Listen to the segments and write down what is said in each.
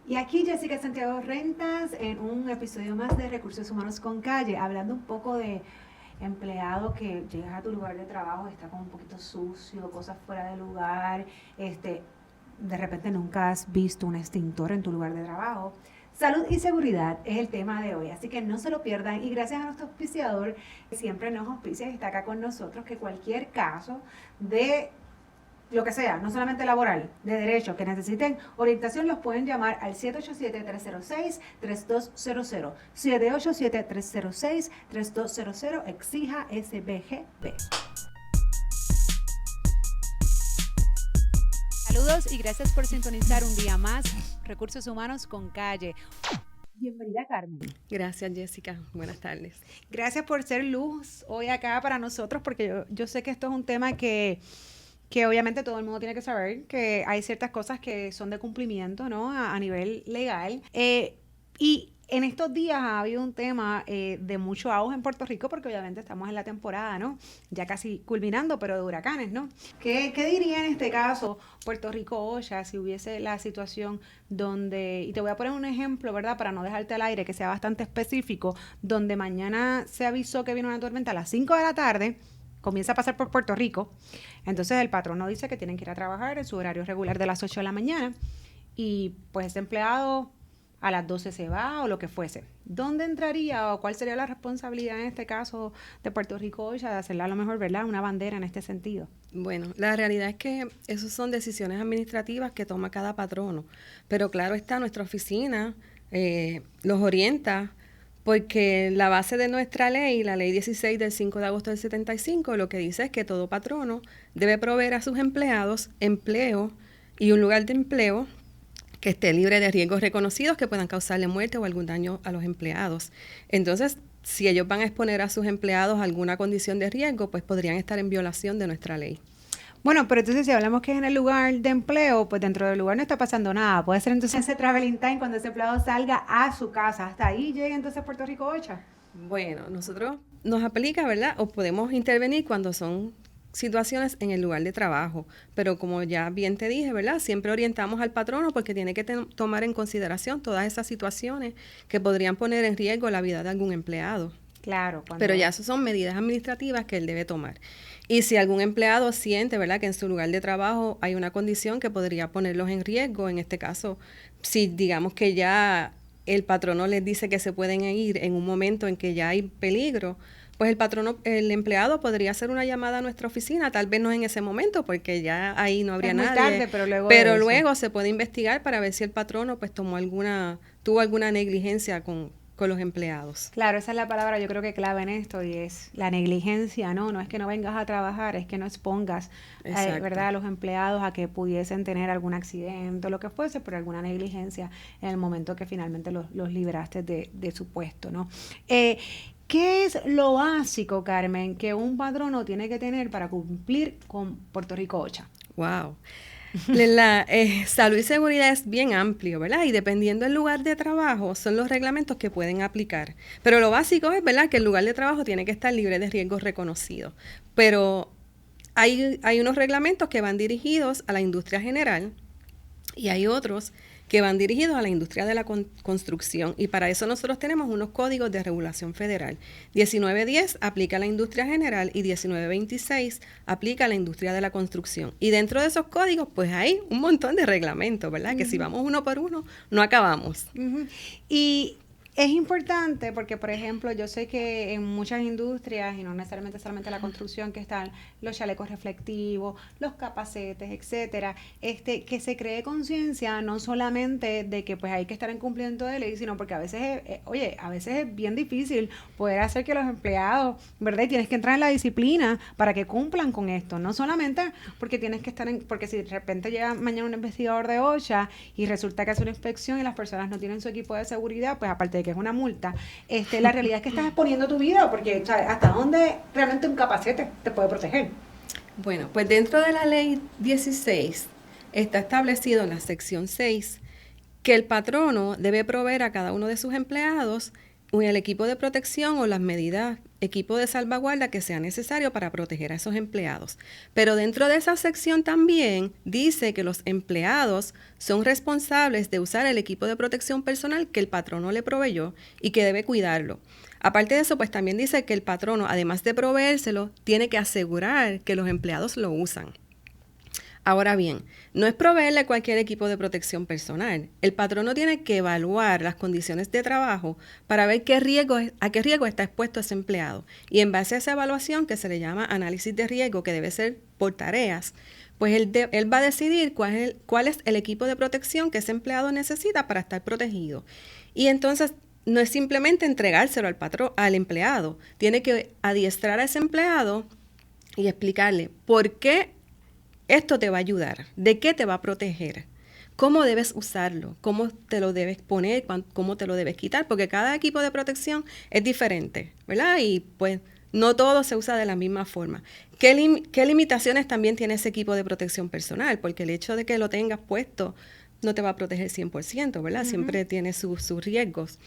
Y aquí Jessica Santiago Rentas en un episodio más de Recursos Humanos con Calle, hablando un poco de empleado que llegas a tu lugar de trabajo, está como un poquito sucio, cosas fuera de lugar, de repente nunca has visto un extintor en tu lugar de trabajo. Salud y seguridad es el tema de hoy, así que no se lo pierdan y gracias a nuestro auspiciador que siempre nos auspicia y está acá con nosotros, que cualquier caso de lo que sea, no solamente laboral, de derecho, que necesiten orientación, los pueden llamar al 787-306-3200. 787-306-3200, exija SBGB. Saludos y gracias por sintonizar un día más Recursos Humanos con Calle. Bienvenida, Carmen. Gracias, Jessica. Buenas tardes. Gracias por ser luz hoy acá para nosotros, porque yo sé que esto es un tema que obviamente todo el mundo tiene que saber, que hay ciertas cosas que son de cumplimiento, ¿no? A nivel legal. Y en estos días ha habido un tema de mucho auge en Puerto Rico, porque obviamente estamos en la temporada, ¿no? Ya casi culminando, pero de huracanes, ¿no? ¿Qué diría en este caso Puerto Rico OSHA si hubiese la situación donde, y te voy a poner un ejemplo, ¿verdad? Para no dejarte al aire, que sea bastante específico, donde mañana se avisó que viene una tormenta a las 5 de la tarde, comienza a pasar por Puerto Rico, entonces el patrono dice que tienen que ir a trabajar en su horario regular de las 8 de la mañana y pues ese empleado a las 12 se va o lo que fuese. ¿Dónde entraría o cuál sería la responsabilidad en este caso de Puerto Rico ya de hacerla a lo mejor, ¿verdad? Una bandera en este sentido. Bueno, la realidad es que esas son decisiones administrativas que toma cada patrono, pero claro está, nuestra oficina los orienta porque la base de nuestra ley, la ley 16 del 5 de agosto del 75, lo que dice es que todo patrono debe proveer a sus empleados empleo y un lugar de empleo que esté libre de riesgos reconocidos que puedan causarle muerte o algún daño a los empleados. Entonces, si ellos van a exponer a sus empleados a alguna condición de riesgo, pues podrían estar en violación de nuestra ley. Bueno, pero entonces si hablamos que es en el lugar de empleo, pues dentro del lugar no está pasando nada. Puede ser entonces ese traveling time cuando ese empleado salga a su casa. Hasta ahí llega entonces Puerto Rico OCHA. Bueno, nosotros nos aplica, ¿verdad? O podemos intervenir cuando son situaciones en el lugar de trabajo, pero como ya bien te dije, ¿verdad? Siempre orientamos al patrono porque tiene que tomar en consideración todas esas situaciones que podrían poner en riesgo la vida de algún empleado. Claro. Pero ya eso son medidas administrativas que él debe tomar. Y si algún empleado siente, ¿verdad?, que en su lugar de trabajo hay una condición que podría ponerlos en riesgo, en este caso, si digamos que ya el patrono les dice que se pueden ir en un momento en que ya hay peligro, pues el empleado podría hacer una llamada a nuestra oficina, tal vez no en ese momento, porque ya ahí no habría es muy nadie. tarde, pero luego se puede investigar para ver si el patrono pues tuvo alguna negligencia con los empleados. Claro, esa es la palabra yo creo que clave en esto y es la negligencia, ¿no? No es que no vengas a trabajar, es que no expongas, ¿verdad?, a los empleados a que pudiesen tener algún accidente o lo que fuese por alguna negligencia en el momento que finalmente los libraste de su puesto, ¿no? ¿Qué es lo básico, Carmen, que un patrono tiene que tener para cumplir con Puerto Rico OCHA? Wow. La salud y seguridad es bien amplio, ¿verdad? Y dependiendo del lugar de trabajo, son los reglamentos que pueden aplicar. Pero lo básico es, ¿verdad?, que el lugar de trabajo tiene que estar libre de riesgos reconocidos. Pero hay unos reglamentos que van dirigidos a la industria general y hay otros que van dirigidos a la industria de la construcción. Y para eso nosotros tenemos unos códigos de regulación federal. 1910 aplica a la industria general y 1926 aplica a la industria de la construcción. Y dentro de esos códigos, pues hay un montón de reglamentos, ¿verdad? Que si vamos uno por uno, no acabamos. Y es importante porque, por ejemplo, yo sé que en muchas industrias, y no necesariamente solamente la construcción, que están los chalecos reflectivos, los capacetes, etcétera, que se cree conciencia no solamente de que pues hay que estar en cumplimiento de ley, sino porque a veces, a veces es bien difícil poder hacer que los empleados, ¿verdad? Y tienes que entrar en la disciplina para que cumplan con esto, no solamente porque tienes que estar porque si de repente llega mañana un investigador de OSHA y resulta que hace una inspección y las personas no tienen su equipo de seguridad, pues aparte de que es una multa, la realidad es que estás exponiendo tu vida, porque ¿sabes? ¿Hasta dónde realmente un capacete te puede proteger? Bueno, pues dentro de la ley 16 está establecido en la sección 6 que el patrono debe proveer a cada uno de sus empleados el equipo de protección o las medidas, equipo de salvaguarda que sea necesario para proteger a esos empleados. Pero dentro de esa sección también dice que los empleados son responsables de usar el equipo de protección personal que el patrono le proveyó y que debe cuidarlo. Aparte de eso, pues también dice que el patrono, además de proveérselo, tiene que asegurar que los empleados lo usan. Ahora bien, no es proveerle cualquier equipo de protección personal. El patrono tiene que evaluar las condiciones de trabajo para ver a qué riesgo está expuesto ese empleado. Y en base a esa evaluación, que se le llama análisis de riesgo, que debe ser por tareas, pues él va a decidir cuál es el equipo de protección que ese empleado necesita para estar protegido. Y entonces no es simplemente entregárselo al empleado. Tiene que adiestrar a ese empleado y explicarle por qué esto te va a ayudar, de qué te va a proteger, cómo debes usarlo, cómo te lo debes poner, cómo te lo debes quitar, porque cada equipo de protección es diferente, ¿verdad? Y pues no todo se usa de la misma forma. ¿Qué limitaciones también tiene ese equipo de protección personal? Porque el hecho de que lo tengas puesto no te va a proteger 100%, ¿verdad? Siempre tiene sus riesgos.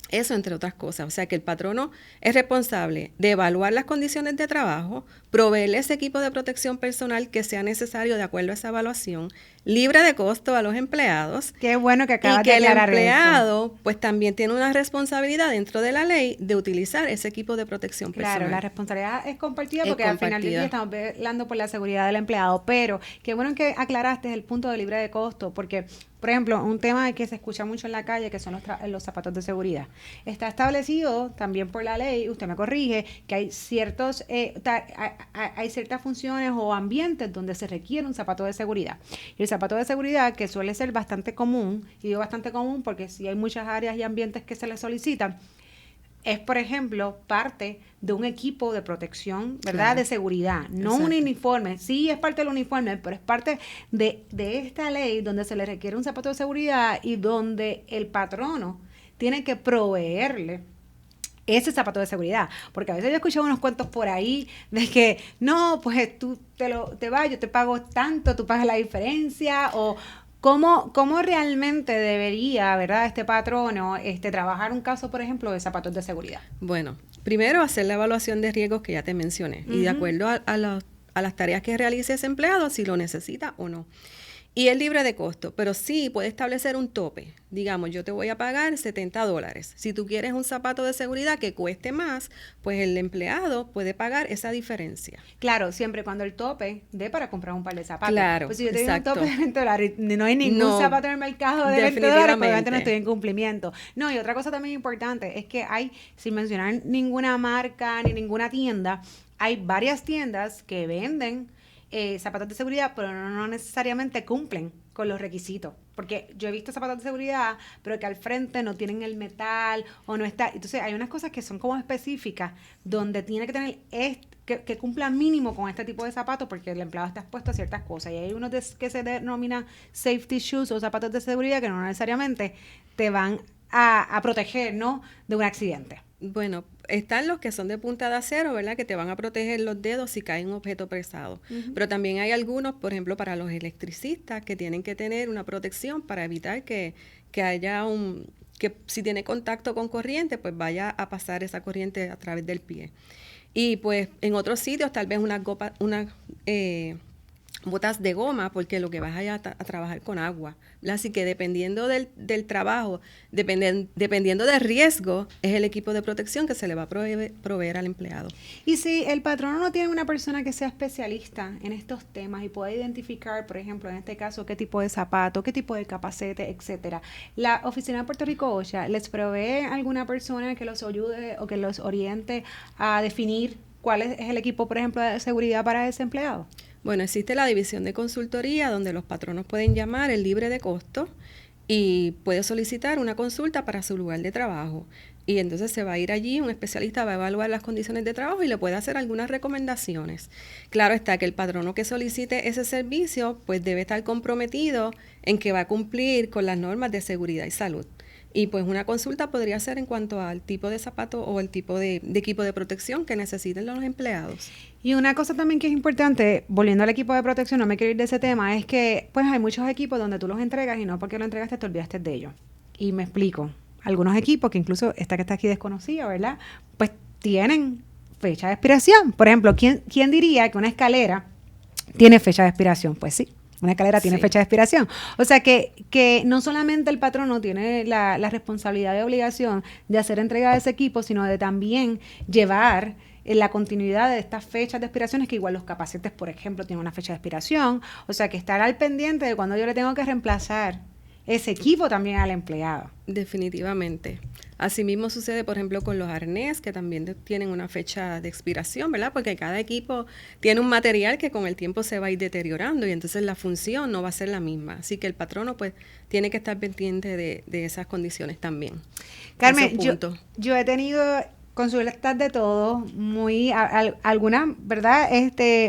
Eso, entre otras cosas. O sea, que el patrono es responsable de evaluar las condiciones de trabajo, proveerle ese equipo de protección personal que sea necesario de acuerdo a esa evaluación, libre de costo a los empleados. Qué bueno que acabas de Y aclarar que el empleado, eso. pues también tiene una responsabilidad dentro de la ley de utilizar ese equipo de protección personal. Claro, la responsabilidad es compartida porque al final del día estamos velando por la seguridad del empleado, pero qué bueno que aclaraste el punto de libre de costo, porque, por ejemplo, un tema que se escucha mucho en la calle, que son los zapatos de seguridad. Está establecido también por la ley, usted me corrige, que hay ciertas funciones o ambientes donde se requiere un zapato de seguridad. Y el zapato de seguridad, que suele ser bastante común, y digo bastante común porque sí hay muchas áreas y ambientes que se le solicitan, es, por ejemplo, parte de un equipo de protección, ¿verdad? Claro. De seguridad, no un uniforme. Sí, es parte del uniforme, pero es parte de esta ley donde se le requiere un zapato de seguridad y donde el patrono tiene que proveerle ese zapato de seguridad. Porque a veces yo he escuchado unos cuentos por ahí de que, no, pues tú te vas, yo te pago tanto, tú pagas la diferencia, o ¿Cómo realmente debería, verdad, este patrono trabajar un caso, por ejemplo, de zapatos de seguridad? Bueno, primero hacer la evaluación de riesgos que ya te mencioné y de acuerdo a las tareas que realice ese empleado, si lo necesita o no. Y es libre de costo, pero sí puede establecer un tope. Digamos, yo te voy a pagar $70. Si tú quieres un zapato de seguridad que cueste más, pues el empleado puede pagar esa diferencia. Claro, siempre cuando el tope dé para comprar un par de zapatos. Claro, pues si yo tengo un tope de $20 y no hay ningún zapato en el mercado de $20, pues obviamente no estoy en cumplimiento. No, y otra cosa también importante es que hay, sin mencionar ninguna marca ni ninguna tienda, hay varias tiendas que venden zapatos de seguridad, pero no necesariamente cumplen con los requisitos. Porque yo he visto zapatos de seguridad, pero que al frente no tienen el metal o no está. Entonces, hay unas cosas que son como específicas donde tiene que tener que cumpla mínimo con este tipo de zapatos porque el empleado está expuesto a ciertas cosas. Y hay unos que se denominan safety shoes o zapatos de seguridad que no necesariamente te van a proteger, ¿no?, de un accidente. Bueno, están los que son de punta de acero, ¿verdad?, que te van a proteger los dedos si cae un objeto pesado. Pero también hay algunos, por ejemplo, para los electricistas, que tienen que tener una protección para evitar que haya que si tiene contacto con corriente, pues vaya a pasar esa corriente a través del pie. Y pues en otros sitios tal vez unas botas de goma, porque lo que vas a trabajar con agua. Así que dependiendo del trabajo, dependiendo del riesgo, es el equipo de protección que se le va a proveer al empleado. Y si el patrono no tiene una persona que sea especialista en estos temas y pueda identificar, por ejemplo, en este caso, qué tipo de zapato, qué tipo de capacete, etcétera, la Oficina de Puerto Rico OSHA les provee alguna persona que los ayude o que los oriente a definir cuál es el equipo, por ejemplo, de seguridad para ese empleado. Bueno, existe la división de consultoría donde los patronos pueden llamar el libre de costo y puede solicitar una consulta para su lugar de trabajo. Y entonces se va a ir allí, un especialista va a evaluar las condiciones de trabajo y le puede hacer algunas recomendaciones. Claro está que el patrono que solicite ese servicio pues debe estar comprometido en que va a cumplir con las normas de seguridad y salud. Y pues una consulta podría ser en cuanto al tipo de zapato o el tipo de equipo de protección que necesiten los empleados. Y una cosa también que es importante, volviendo al equipo de protección, no me quiero ir de ese tema, es que pues hay muchos equipos donde tú los entregas y no porque lo entregaste te olvidaste de ellos. Y me explico. algunos equipos, que incluso esta que está aquí desconocida, ¿verdad? Pues tienen fecha de expiración. Por ejemplo, ¿quién diría que una escalera tiene fecha de expiración? Pues sí, una escalera tiene fecha de expiración. O sea que no solamente el patrono tiene la responsabilidad y obligación de hacer entrega de ese equipo, sino de también llevar la continuidad de estas fechas de expiraciones, que igual los capacetes, por ejemplo, tienen una fecha de expiración. O sea que estar al pendiente de cuando yo le tengo que reemplazar ese equipo también al empleado. Definitivamente. Asimismo sucede, por ejemplo, con los arnés, que también tienen una fecha de expiración, ¿verdad? Porque cada equipo tiene un material que con el tiempo se va a ir deteriorando y entonces la función no va a ser la misma. Así que el patrono, pues, tiene que estar pendiente de esas condiciones también. Carmen, yo he tenido consultas de todo, algunas, ¿verdad?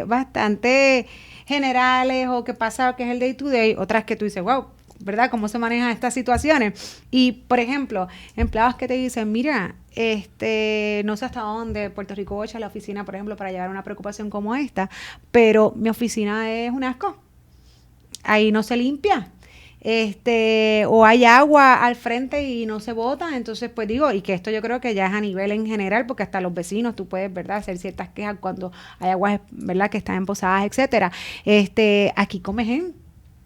Bastante generales o que pasa, que es el day to day, otras que tú dices, wow, ¿verdad? ¿Cómo se manejan estas situaciones? Y, por ejemplo, empleados que te dicen, mira, no sé hasta dónde Puerto Rico echa la oficina, por ejemplo, para llevar una preocupación como esta, pero mi oficina es un asco. Ahí no se limpia. O hay agua al frente y no se bota, entonces pues digo, y que esto yo creo que ya es a nivel en general, porque hasta los vecinos tú puedes, ¿verdad?, hacer ciertas quejas cuando hay aguas, ¿verdad?, que están empozadas, etcétera. Aquí comején.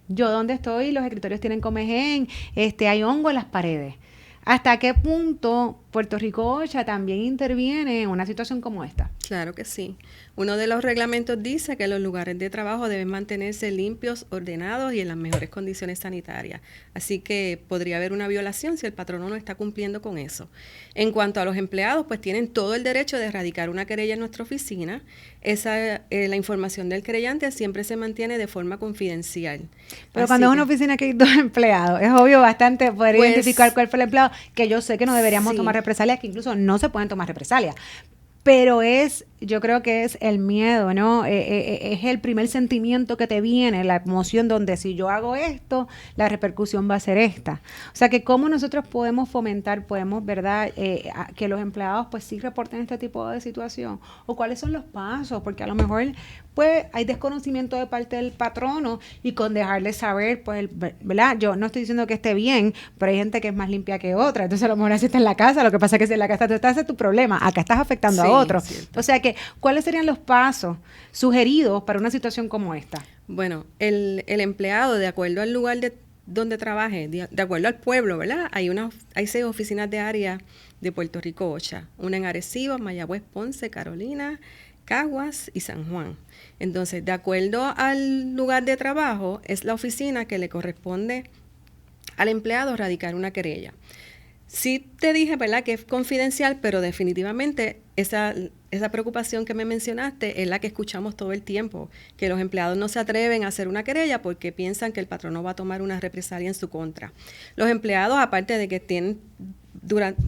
Yo donde estoy, los escritorios tienen comején, hay hongo en las paredes. ¿Hasta qué punto Puerto Rico OSHA también interviene en una situación como esta? Claro que sí. Uno de los reglamentos dice que los lugares de trabajo deben mantenerse limpios, ordenados y en las mejores condiciones sanitarias. Así que podría haber una violación si el patrono no está cumpliendo con eso. En cuanto a los empleados, pues tienen todo el derecho de radicar una querella en nuestra oficina. La información del querellante siempre se mantiene de forma confidencial. Pero cuando es una oficina que hay 2 empleados, es obvio bastante poder identificar cuál fue el empleado, que yo sé que no deberíamos tomar represalias, que incluso no se pueden tomar represalias. Pero yo creo que es el miedo, ¿no? Es el primer sentimiento que te viene, la emoción donde si yo hago esto, la repercusión va a ser esta. O sea, que cómo nosotros podemos fomentar, ¿verdad?, que los empleados pues sí reporten este tipo de situación, o cuáles son los pasos, porque a lo mejor pues hay desconocimiento de parte del patrono y con dejarle saber, pues, ¿verdad? Yo no estoy diciendo que esté bien, pero hay gente que es más limpia que otra, entonces a lo mejor así está en la casa, lo que pasa es que si en la casa tú estás, ese es tu problema, acá estás afectando a otro. Cierto. O sea que, ¿cuáles serían los pasos sugeridos para una situación como esta? Bueno, el empleado, de acuerdo al lugar donde trabaje, de acuerdo al pueblo, ¿verdad? Hay 6 oficinas de área de Puerto Rico OSHA, una en Arecibo, Mayagüez, Ponce, Carolina, Caguas y San Juan. Entonces, de acuerdo al lugar de trabajo, es la oficina que le corresponde al empleado radicar una querella. Sí te dije, ¿verdad?, que es confidencial, pero definitivamente esa preocupación que me mencionaste es la que escuchamos todo el tiempo, que los empleados no se atreven a hacer una querella porque piensan que el patrono va a tomar una represalia en su contra. Los empleados, aparte de que tienen,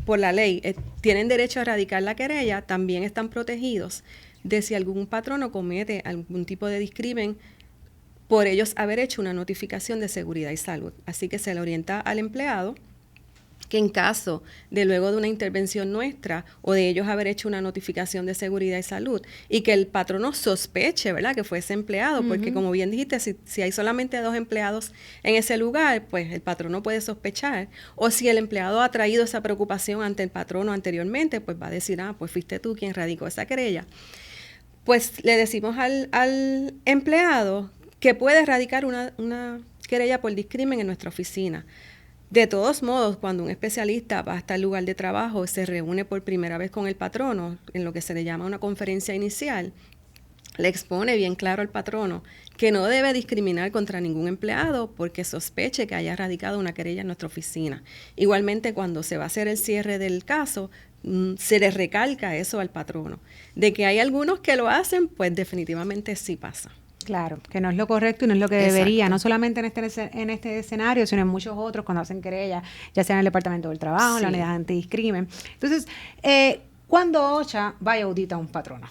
por la ley, tienen derecho a radicar la querella, también están protegidos de si algún patrono comete algún tipo de discrimen por ellos haber hecho una notificación de seguridad y salud. Así que se le orienta al empleado que en caso de luego de una intervención nuestra o de ellos haber hecho una notificación de seguridad y salud y que el patrono sospeche, ¿verdad?, que fue ese empleado, porque como bien dijiste, si hay solamente 2 empleados en ese lugar, pues el patrono puede sospechar, o si el empleado ha traído esa preocupación ante el patrono anteriormente, pues va a decir, pues fuiste tú quien radicó esa querella. Pues le decimos al empleado que puede radicar una querella por discrimen en nuestra oficina. De todos modos, cuando un especialista va hasta el lugar de trabajo, se reúne por primera vez con el patrono, en lo que se le llama una conferencia inicial, le expone bien claro al patrono que no debe discriminar contra ningún empleado porque sospeche que haya radicado una querella en nuestra oficina. Igualmente, cuando se va a hacer el cierre del caso, se le recalca eso al patrono. De que hay algunos que lo hacen, pues definitivamente sí pasa. Claro, que no es lo correcto y no es lo que debería, no solamente en este escenario, sino en muchos otros cuando hacen querella, ya sea en el Departamento del Trabajo, en la Unidad Antidiscrimen. Entonces, ¿cuándo OSHA va y audita a un patrono?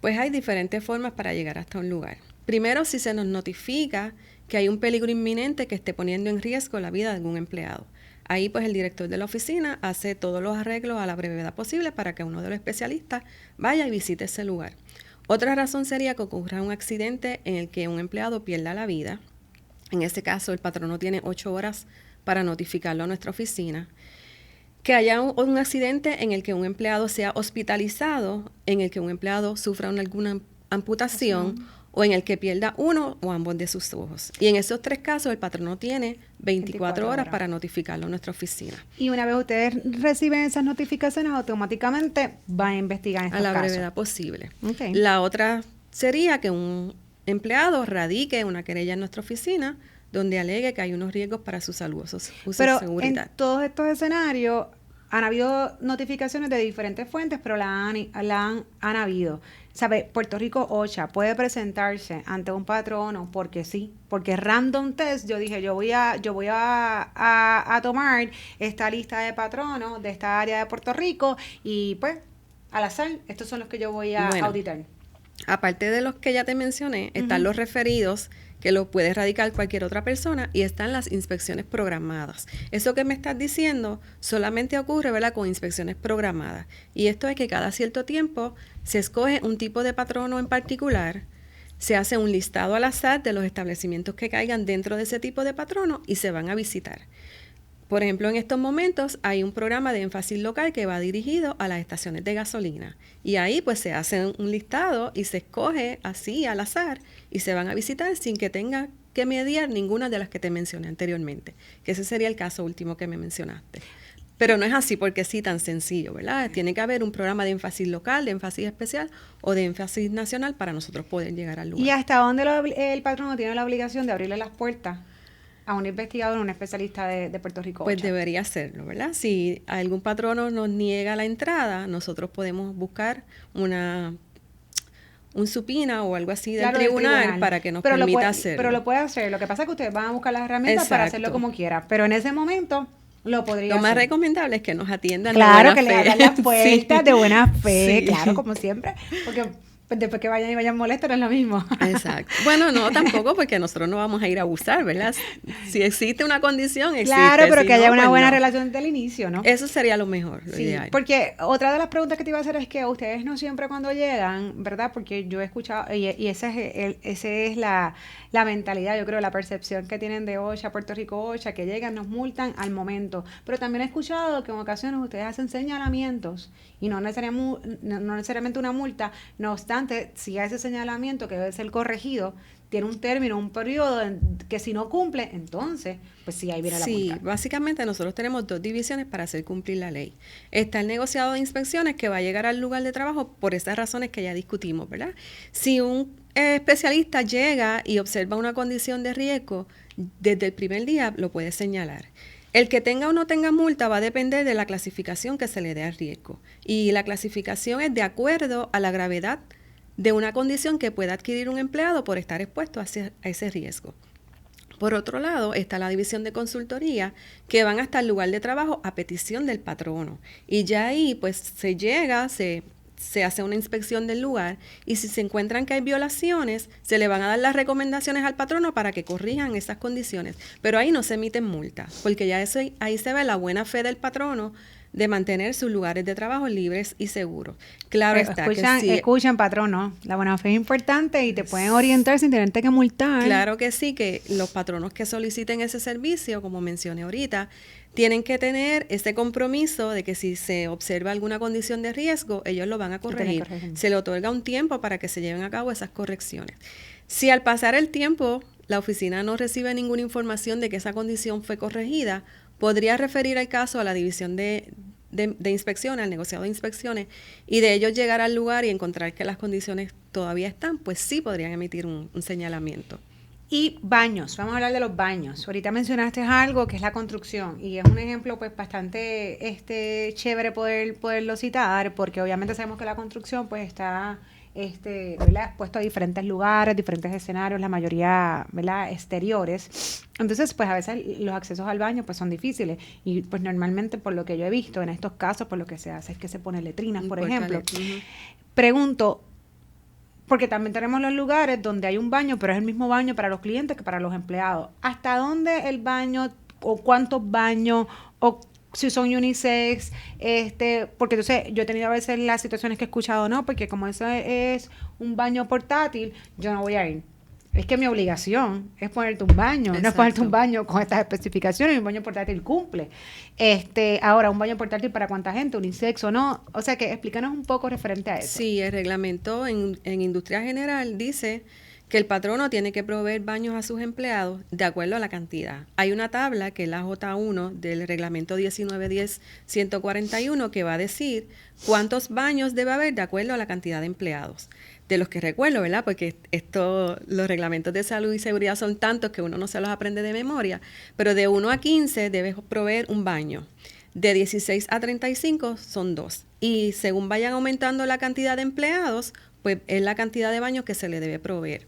Pues hay diferentes formas para llegar hasta un lugar. Primero, si se nos notifica que hay un peligro inminente que esté poniendo en riesgo la vida de algún empleado. Ahí pues el director de la oficina hace todos los arreglos a la brevedad posible para que uno de los especialistas vaya y visite ese lugar. Otra razón sería que ocurra un accidente en el que un empleado pierda la vida. En ese caso, el patrono tiene 8 horas para notificarlo a nuestra oficina. que haya un accidente en el que un empleado sea hospitalizado, en el que un empleado sufra alguna amputación o en el que pierda uno o ambos de sus ojos. Y en esos 3 casos el patrono tiene 24 horas para notificarlo a nuestra oficina. Y una vez ustedes reciben esas notificaciones, automáticamente van a investigar estos casos. A la casos. brevedad posible. Okay. La otra sería que un empleado radique una querella en nuestra oficina donde alegue que hay unos riesgos para su salud o su seguridad. En todos estos escenarios han habido notificaciones de diferentes fuentes, pero han habido. ¿Sabe? Puerto Rico OSHA puede presentarse ante un patrono porque sí, porque random test, yo dije, yo voy a tomar esta lista de patronos de esta área de Puerto Rico y pues al azar, estos son los que yo voy a auditar. Aparte de los que ya te mencioné, están los referidos, que los puede erradicar cualquier otra persona, y están las inspecciones programadas. Eso que me estás diciendo solamente ocurre, ¿verdad?, con inspecciones programadas. Y esto es que cada cierto tiempo se escoge un tipo de patrono en particular, se hace un listado al azar de los establecimientos que caigan dentro de ese tipo de patrono y se van a visitar. Por ejemplo, en estos momentos hay un programa de énfasis local que va dirigido a las estaciones de gasolina. Y ahí pues se hace un listado y se escoge así al azar y se van a visitar sin que tenga que mediar ninguna de las que te mencioné anteriormente. Que ese sería el caso último que me mencionaste. Pero no es así porque sí tan sencillo, ¿verdad? Tiene que haber un programa de énfasis local, de énfasis especial o de énfasis nacional para nosotros poder llegar al lugar. ¿Y hasta dónde el patrono tiene la obligación de abrirle las puertas a un investigador, un especialista de Puerto Rico? Pues debería hacerlo, ¿verdad? Si algún patrono nos niega la entrada, nosotros podemos buscar un supina o algo así del tribunal para que nos permita hacerlo. Pero lo puede hacer. Lo que pasa es que ustedes van a buscar las herramientas para hacerlo como quiera. Pero en ese momento lo podría hacer. Lo más recomendable es que nos atiendan de buena fe. Claro, que le abran las puertas de buena fe, claro, como siempre. Porque después que vayan molestos no es lo mismo. Exacto. Bueno, no, tampoco, porque nosotros no vamos a ir a abusar, ¿verdad? Si existe una condición, existe. Claro, pero que haya una buena relación desde el inicio, ¿no? Eso sería lo mejor, lo ideal. Porque otra de las preguntas que te iba a hacer es que ustedes no siempre cuando llegan, ¿verdad? Porque yo he escuchado, y esa es la mentalidad, yo creo, la percepción que tienen de OSHA, Puerto Rico OSHA, que llegan, nos multan al momento. Pero también he escuchado que en ocasiones ustedes hacen señalamientos y no necesariamente una multa, no obstante, si hay ese señalamiento que debe ser corregido, tiene un término, un periodo que si no cumple, entonces, pues sí, ahí viene la multa. Sí, básicamente nosotros tenemos 2 divisiones para hacer cumplir la ley. Está el negociado de inspecciones que va a llegar al lugar de trabajo por esas razones que ya discutimos, ¿verdad? Si un especialista llega y observa una condición de riesgo, desde el primer día lo puede señalar. El que tenga o no tenga multa va a depender de la clasificación que se le dé al riesgo. Y la clasificación es de acuerdo a la gravedad de una condición que pueda adquirir un empleado por estar expuesto a ese riesgo. Por otro lado, está la división de consultoría, que van hasta el lugar de trabajo a petición del patrono. Y ya ahí, pues, se llega, se hace una inspección del lugar y si se encuentran que hay violaciones, se le van a dar las recomendaciones al patrono para que corrijan esas condiciones. Pero ahí no se emiten multas, porque ya ahí se ve la buena fe del patrono de mantener sus lugares de trabajo libres y seguros. Claro está que sí. Escuchen, patrono, la buena fe es importante y te pueden orientar sin tenerte que multar. Claro que sí, que los patronos que soliciten ese servicio, como mencioné ahorita, tienen que tener ese compromiso de que si se observa alguna condición de riesgo, ellos lo van a corregir. Se le otorga un tiempo para que se lleven a cabo esas correcciones. Si al pasar el tiempo la oficina no recibe ninguna información de que esa condición fue corregida, podría referir el caso a la división de inspecciones, al negociado de inspecciones, y de ellos llegar al lugar y encontrar que las condiciones todavía están, pues sí podrían emitir un señalamiento. Y baños, vamos a hablar de los baños. Ahorita mencionaste algo que es la construcción y es un ejemplo pues bastante chévere poderlo citar, porque obviamente sabemos que la construcción pues está ¿verdad?, puesto a diferentes lugares, diferentes escenarios, la mayoría, ¿verdad?, exteriores. Entonces, pues a veces los accesos al baño pues son difíciles y pues normalmente por lo que yo he visto en estos casos, pues lo que se hace es que se ponen letrinas, por ejemplo. Pregunto, porque también tenemos los lugares donde hay un baño, pero es el mismo baño para los clientes que para los empleados. ¿Hasta dónde el baño o cuántos baños o si son unisex, porque entonces yo he tenido a veces las situaciones que he escuchado, no, porque como eso es un baño portátil, yo no voy a ir. Es que mi obligación es ponerte un baño, no es ponerte un Exacto. baño con estas especificaciones, y un baño portátil cumple. Ahora, un baño portátil para cuánta gente, unisex o no. O sea que explícanos un poco referente a eso. Sí, el reglamento en industria general dice que el patrono tiene que proveer baños a sus empleados de acuerdo a la cantidad. Hay una tabla que es la J1 del reglamento 1910-141 que va a decir cuántos baños debe haber de acuerdo a la cantidad de empleados. De los que recuerdo, ¿verdad? Porque los reglamentos de salud y seguridad son tantos que uno no se los aprende de memoria, pero de 1 a 15 debes proveer un baño. De 16 a 35 son 2. Y según vayan aumentando la cantidad de empleados, pues es la cantidad de baños que se le debe proveer.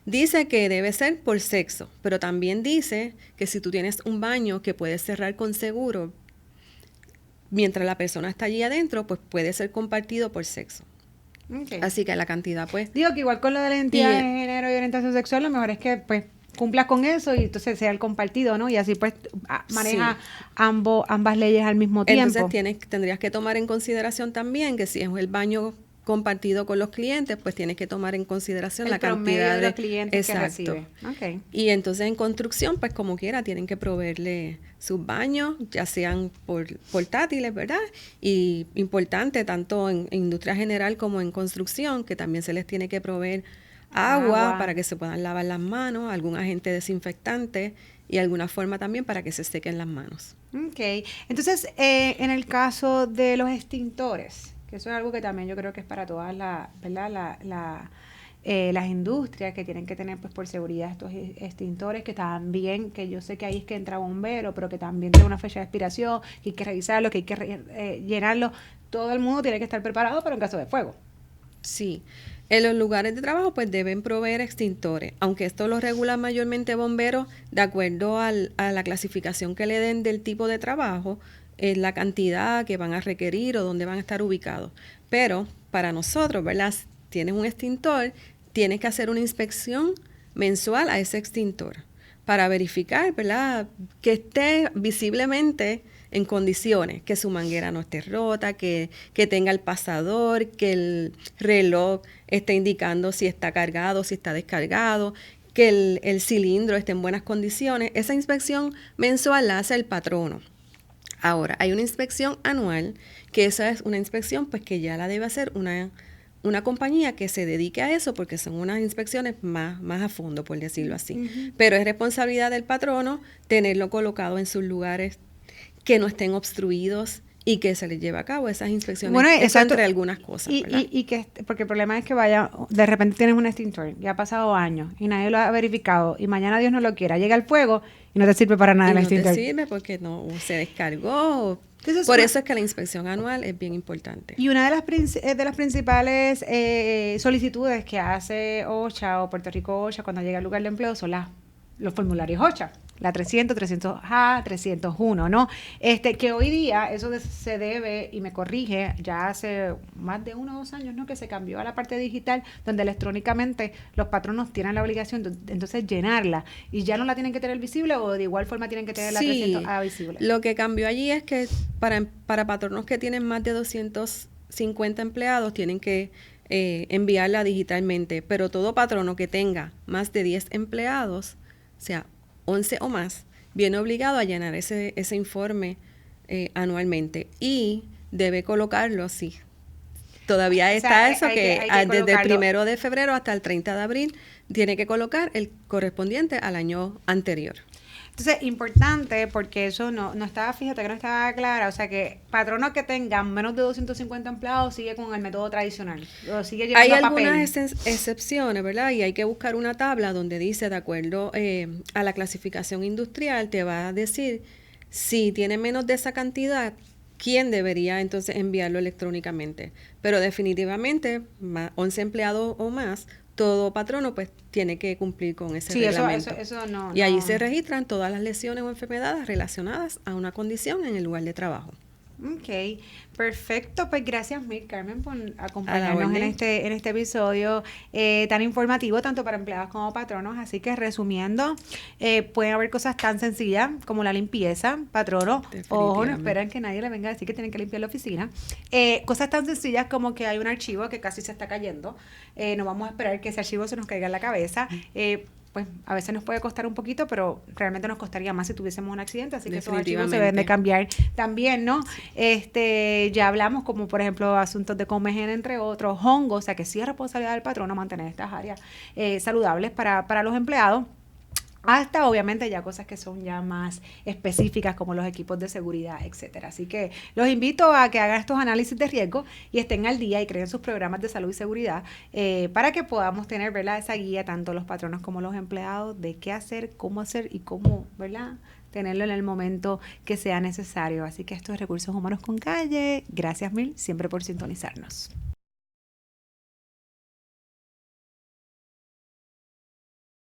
Dice que debe ser por sexo, pero también dice que si tú tienes un baño que puedes cerrar con seguro, mientras la persona está allí adentro, pues puede ser compartido por sexo. Okay. Así que la cantidad, pues... Digo que igual con lo de la identidad de género y orientación sexual, lo mejor es que pues cumplas con eso y entonces sea el compartido, ¿no? Y así pues maneja ambas leyes al mismo tiempo. Entonces tendrías que tomar en consideración también que si es el baño compartido con los clientes, pues tienes que tomar en consideración el la cantidad de los clientes que recibe. Okay. Y entonces en construcción, pues como quiera, tienen que proveerle sus baños, ya sean portátiles, ¿verdad? Y importante, tanto en industria general como en construcción, que también se les tiene que proveer agua para que se puedan lavar las manos, algún agente desinfectante y alguna forma también para que se sequen las manos. Ok. Entonces, en el caso de los extintores, que eso es algo que también yo creo que es para todas las industrias que tienen que tener pues por seguridad estos extintores, que también, que yo sé que ahí es que entra bombero, pero que también tiene una fecha de expiración, que hay que revisarlo, que hay que llenarlo. Todo el mundo tiene que estar preparado para un caso de fuego. Sí. En los lugares de trabajo pues deben proveer extintores, aunque esto lo regulan mayormente bomberos de acuerdo a la clasificación que le den del tipo de trabajo, la cantidad que van a requerir o dónde van a estar ubicados. Pero para nosotros, ¿verdad? Tienes un extintor, tienes que hacer una inspección mensual a ese extintor para verificar, ¿verdad?, que esté visiblemente en condiciones, que su manguera no esté rota, que tenga el pasador, que el reloj esté indicando si está cargado, si está descargado, que el cilindro esté en buenas condiciones. Esa inspección mensual la hace el patrono. Ahora, hay una inspección anual, que esa es una inspección pues que ya la debe hacer una compañía que se dedique a eso, porque son unas inspecciones más a fondo, por decirlo así. Uh-huh. Pero es responsabilidad del patrono tenerlo colocado en sus lugares que no estén obstruidos y que se les lleve a cabo esas inspecciones, bueno, entre algunas cosas. Y que, porque el problema es que de repente tienes un extintor, ya ha pasado años y nadie lo ha verificado y mañana Dios no lo quiera, llega el fuego y no te sirve para nada el extintor. No te sirve porque no se descargó. Entonces, por eso es que la inspección anual es bien importante. Y una de las principales solicitudes que hace OSHA o Puerto Rico OSHA cuando llega al lugar de empleo son los formularios OSHA. La 300, 300A, 301, ¿no? Que hoy día eso se debe, y me corrige, ya hace más de 1 o 2 años, ¿no?, que se cambió a la parte digital, donde electrónicamente los patronos tienen la obligación de entonces llenarla, y ya no la tienen que tener visible, o de igual forma tienen que tener la 300A visible. Lo que cambió allí es que para patronos que tienen más de 250 empleados, tienen que enviarla digitalmente, pero todo patrono que tenga más de 10 empleados, o sea, 11 o más, viene obligado a llenar ese informe anualmente y debe colocarlo así. Todavía está eso, que desde el 1 de febrero hasta el 30 de abril tiene que colocar el correspondiente al año anterior. Entonces, importante, porque eso no estaba, fíjate que no estaba clara, o sea que patronos que tengan menos de 250 empleados sigue con el método tradicional, sigue llevando hay papel. Algunas excepciones, ¿verdad? Y hay que buscar una tabla donde dice, de acuerdo a la clasificación industrial, te va a decir si tiene menos de esa cantidad, quién debería entonces enviarlo electrónicamente. Pero definitivamente, 11 empleados o más, todo patrono pues tiene que cumplir con ese reglamento. Eso no. Y allí se registran todas las lesiones o enfermedades relacionadas a una condición en el lugar de trabajo. Ok, perfecto. Pues gracias mil, Carmen, por A la acompañarnos orden. en este episodio tan informativo, tanto para empleados como patronos. Así que resumiendo, pueden haber cosas tan sencillas como la limpieza, patrono. Ojo, no Definitivamente. esperan que nadie le venga a decir que tienen que limpiar la oficina. Cosas tan sencillas como que hay un archivo que casi se está cayendo. No vamos a esperar que ese archivo se nos caiga en la cabeza. Pues a veces nos puede costar un poquito, pero realmente nos costaría más si tuviésemos un accidente, así que esos archivos se deben de cambiar también, ¿no? Sí. Ya hablamos como por ejemplo asuntos de Comegen, entre otros, hongos, o sea que sí es responsabilidad del patrono mantener estas áreas saludables para los empleados. Hasta obviamente ya cosas que son ya más específicas como los equipos de seguridad, etcétera. Así que los invito a que hagan estos análisis de riesgo y estén al día y creen sus programas de salud y seguridad para que podamos tener, ¿verdad?, esa guía tanto los patronos como los empleados de qué hacer y cómo, ¿verdad?, tenerlo en el momento que sea necesario. Así que esto es Recursos Humanos con Calle. Gracias mil siempre por sintonizarnos.